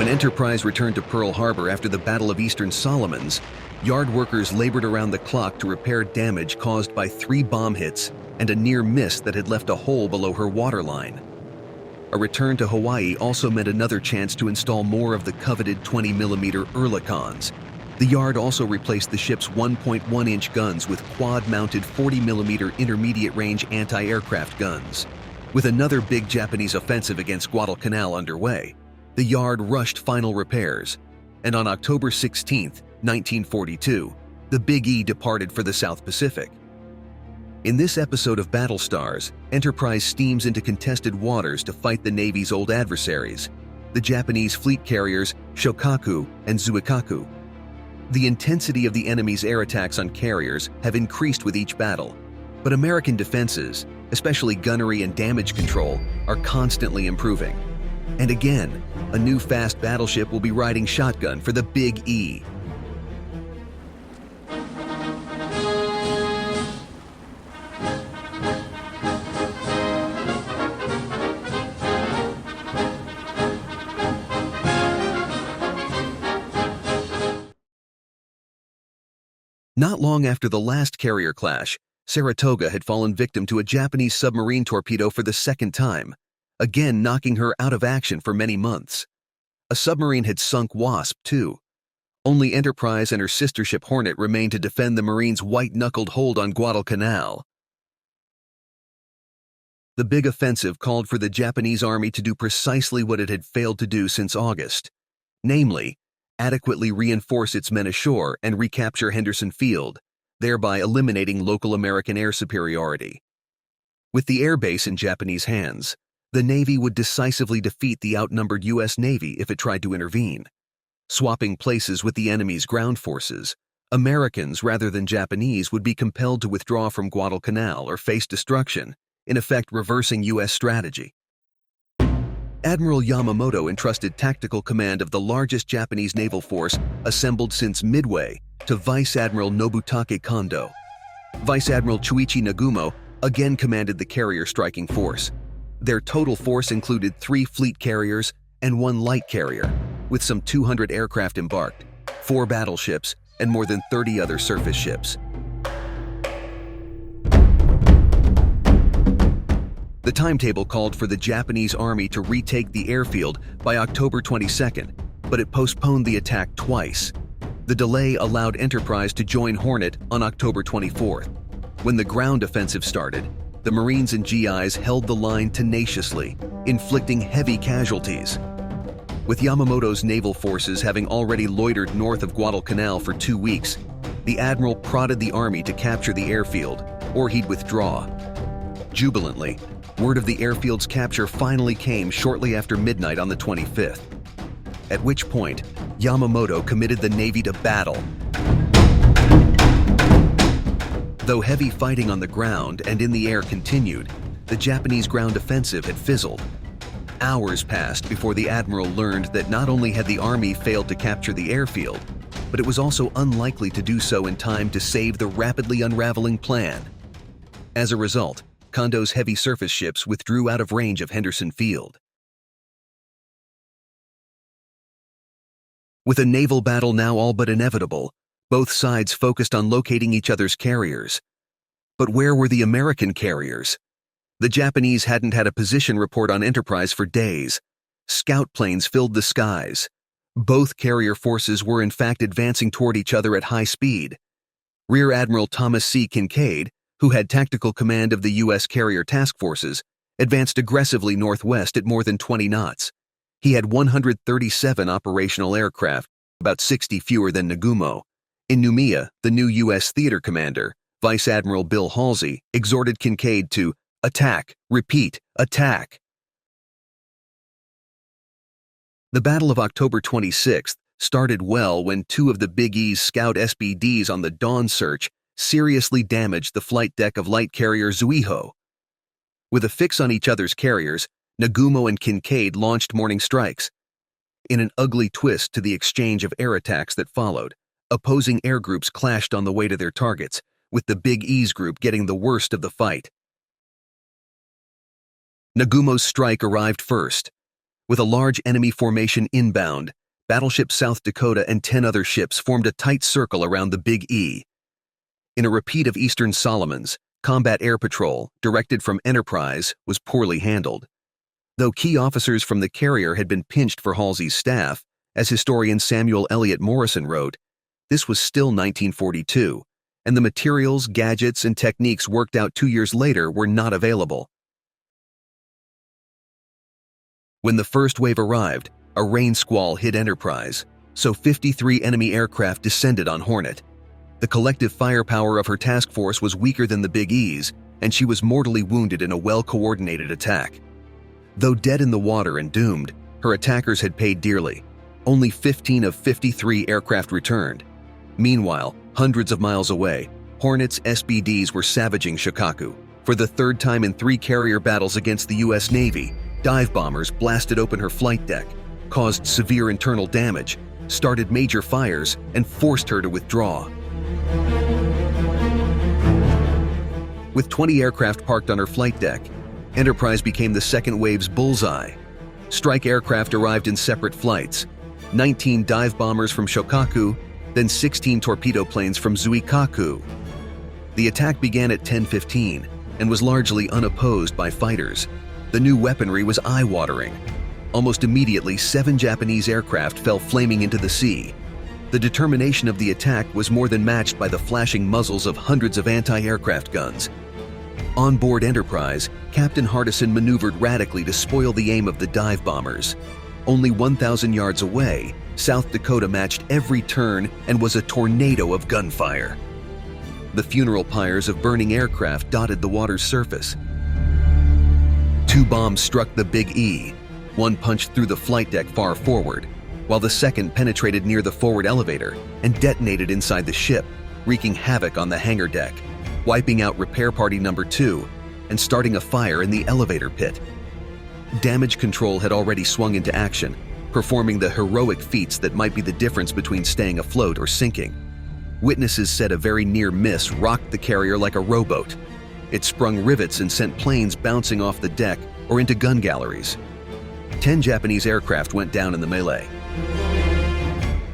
When Enterprise returned to Pearl Harbor after the Battle of Eastern Solomons, yard workers labored around the clock to repair damage caused by 3 bomb hits and a near miss that had left a hole below her waterline. A return to Hawaii also meant another chance to install more of the coveted 20mm Oerlikons. The yard also replaced the ship's 1.1-inch guns with quad-mounted 40mm intermediate-range anti-aircraft guns. With another big Japanese offensive against Guadalcanal underway, the yard rushed final repairs, and on October 16, 1942, the Big E departed for the South Pacific. In this episode of Battlestars, Enterprise steams into contested waters to fight the Navy's old adversaries, the Japanese fleet carriers Shokaku and Zuikaku. The intensity of the enemy's air attacks on carriers have increased with each battle, but American defenses, especially gunnery and damage control, are constantly improving. And again, a new fast battleship will be riding shotgun for the Big E. Not long after the last carrier clash, Saratoga had fallen victim to a Japanese submarine torpedo for the second time, again knocking her out of action for many months. A submarine had sunk Wasp, too. Only Enterprise and her sister ship Hornet remained to defend the Marines' white-knuckled hold on Guadalcanal. The big offensive called for the Japanese army to do precisely what it had failed to do since August, namely, adequately reinforce its men ashore and recapture Henderson Field, thereby eliminating local American air superiority. With the airbase in Japanese hands, the Navy would decisively defeat the outnumbered U.S. Navy if it tried to intervene. Swapping places with the enemy's ground forces, Americans rather than Japanese would be compelled to withdraw from Guadalcanal or face destruction, in effect reversing U.S. strategy. Admiral Yamamoto entrusted tactical command of the largest Japanese naval force assembled since Midway to Vice Admiral Nobutake Kondo. Vice Admiral Chuichi Nagumo again commanded the carrier striking force. Their total force included 3 fleet carriers and 1 light carrier, with some 200 aircraft embarked, 4 battleships, and more than 30 other surface ships. The timetable called for the Japanese army to retake the airfield by October 22nd, but it postponed the attack twice. The delay allowed Enterprise to join Hornet on October 24th. When the ground offensive started, the Marines and GIs held the line tenaciously, inflicting heavy casualties. With Yamamoto's naval forces having already loitered north of Guadalcanal for 2 weeks, the admiral prodded the army to capture the airfield, or he'd withdraw. Jubilantly, word of the airfield's capture finally came shortly after midnight on the 25th, at which point Yamamoto committed the Navy to battle. Though heavy fighting on the ground and in the air continued, the Japanese ground offensive had fizzled. Hours passed before the admiral learned that not only had the army failed to capture the airfield, but it was also unlikely to do so in time to save the rapidly unraveling plan. As a result, Kondo's heavy surface ships withdrew out of range of Henderson Field. With a naval battle now all but inevitable, both sides focused on locating each other's carriers. But where were the American carriers? The Japanese hadn't had a position report on Enterprise for days. Scout planes filled the skies. Both carrier forces were in fact advancing toward each other at high speed. Rear Admiral Thomas C. Kinkaid, who had tactical command of the U.S. carrier task forces, advanced aggressively northwest at more than 20 knots. He had 137 operational aircraft, about 60 fewer than Nagumo. In Noumea, the new U.S. theater commander, Vice Admiral Bill Halsey, exhorted Kinkaid to attack, repeat, attack. The Battle of October 26th started well when 2 of the Big E's scout SBDs on the dawn search seriously damaged the flight deck of light carrier Zuiho. With a fix on each other's carriers, Nagumo and Kinkaid launched morning strikes. In an ugly twist to the exchange of air attacks that followed, opposing air groups clashed on the way to their targets, with the Big E's group getting the worst of the fight. Nagumo's strike arrived first. With a large enemy formation inbound, Battleship South Dakota and 10 other ships formed a tight circle around the Big E. In a repeat of Eastern Solomons, combat air patrol, directed from Enterprise, was poorly handled. Though key officers from the carrier had been pinched for Halsey's staff, as historian Samuel Eliot Morrison wrote, this was still 1942, and the materials, gadgets, and techniques worked out 2 years later were not available. When the first wave arrived, a rain squall hit Enterprise, so 53 enemy aircraft descended on Hornet. The collective firepower of her task force was weaker than the Big E's, and she was mortally wounded in a well-coordinated attack. Though dead in the water and doomed, her attackers had paid dearly. Only 15 of 53 aircraft returned. Meanwhile, hundreds of miles away, Hornet's SBDs were savaging Shikaku. For the third time in 3 carrier battles against the U.S. Navy, dive bombers blasted open her flight deck, caused severe internal damage, started major fires, and forced her to withdraw. With 20 aircraft parked on her flight deck, Enterprise became the second wave's bullseye. Strike aircraft arrived in separate flights, 19 dive bombers from Shokaku, then 16 torpedo planes from Zuikaku. The attack began at 10:15 and was largely unopposed by fighters. The new weaponry was eye-watering. Almost immediately, 7 Japanese aircraft fell flaming into the sea. The determination of the attack was more than matched by the flashing muzzles of hundreds of anti-aircraft guns. On board Enterprise, Captain Hardison maneuvered radically to spoil the aim of the dive bombers. Only 1,000 yards away, South Dakota matched every turn and was a tornado of gunfire. The funeral pyres of burning aircraft dotted the water's surface. 2 bombs struck the Big E. One punched through the flight deck far forward, while the second penetrated near the forward elevator and detonated inside the ship, wreaking havoc on the hangar deck, wiping out repair party number 2 and starting a fire in the elevator pit. Damage control had already swung into action, performing the heroic feats that might be the difference between staying afloat or sinking. Witnesses said a very near miss rocked the carrier like a rowboat. It sprung rivets and sent planes bouncing off the deck or into gun galleries. 10 Japanese aircraft went down in the melee.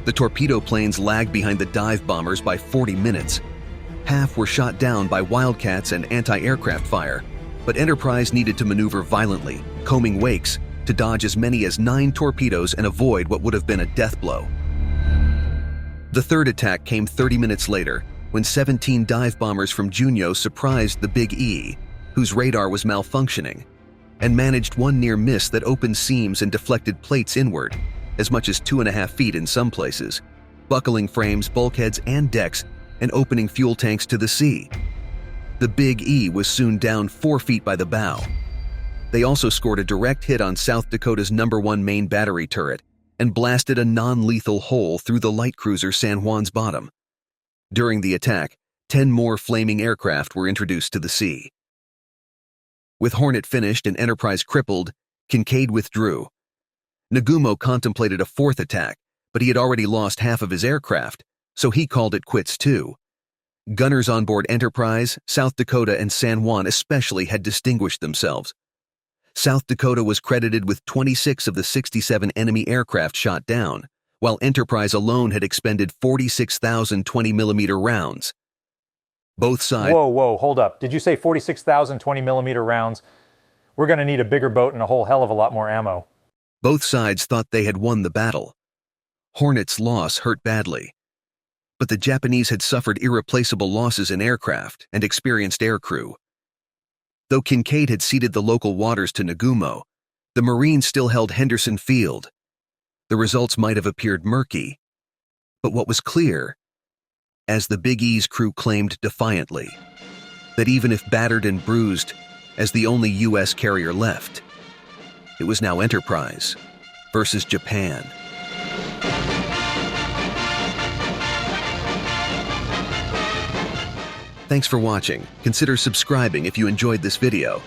The torpedo planes lagged behind the dive bombers by 40 minutes. Half were shot down by Wildcats and anti-aircraft fire, but Enterprise needed to maneuver violently, combing wakes, to dodge as many as 9 torpedoes and avoid what would have been a death blow. The third attack came 30 minutes later, when 17 dive bombers from Junyo surprised the Big E, whose radar was malfunctioning, and managed one near miss that opened seams and deflected plates inward, as much as 2.5 feet in some places, buckling frames, bulkheads, and decks, and opening fuel tanks to the sea. The Big E was soon down 4 feet by the bow. They also scored a direct hit on South Dakota's #1 main battery turret and blasted a non-lethal hole through the light cruiser San Juan's bottom. During the attack, 10 more flaming aircraft were introduced to the sea. With Hornet finished and Enterprise crippled, Kincaid withdrew. Nagumo contemplated a 4th attack, but he had already lost half of his aircraft, so he called it quits too. Gunners on board Enterprise, South Dakota, and San Juan especially had distinguished themselves. South Dakota was credited with 26 of the 67 enemy aircraft shot down, while Enterprise alone had expended 46,000 20mm rounds. Both sides— Whoa, hold up. Did you say 46,000 20mm rounds? We're going to need a bigger boat and a whole hell of a lot more ammo. Both sides thought they had won the battle. Hornet's loss hurt badly, but the Japanese had suffered irreplaceable losses in aircraft and experienced aircrew. Though Kincaid had ceded the local waters to Nagumo, the Marines still held Henderson Field. The results might have appeared murky, but what was clear, as the Big E's crew claimed defiantly, that even if battered and bruised as the only U.S. carrier left, it was now Enterprise versus Japan. Thanks for watching. Consider subscribing if you enjoyed this video.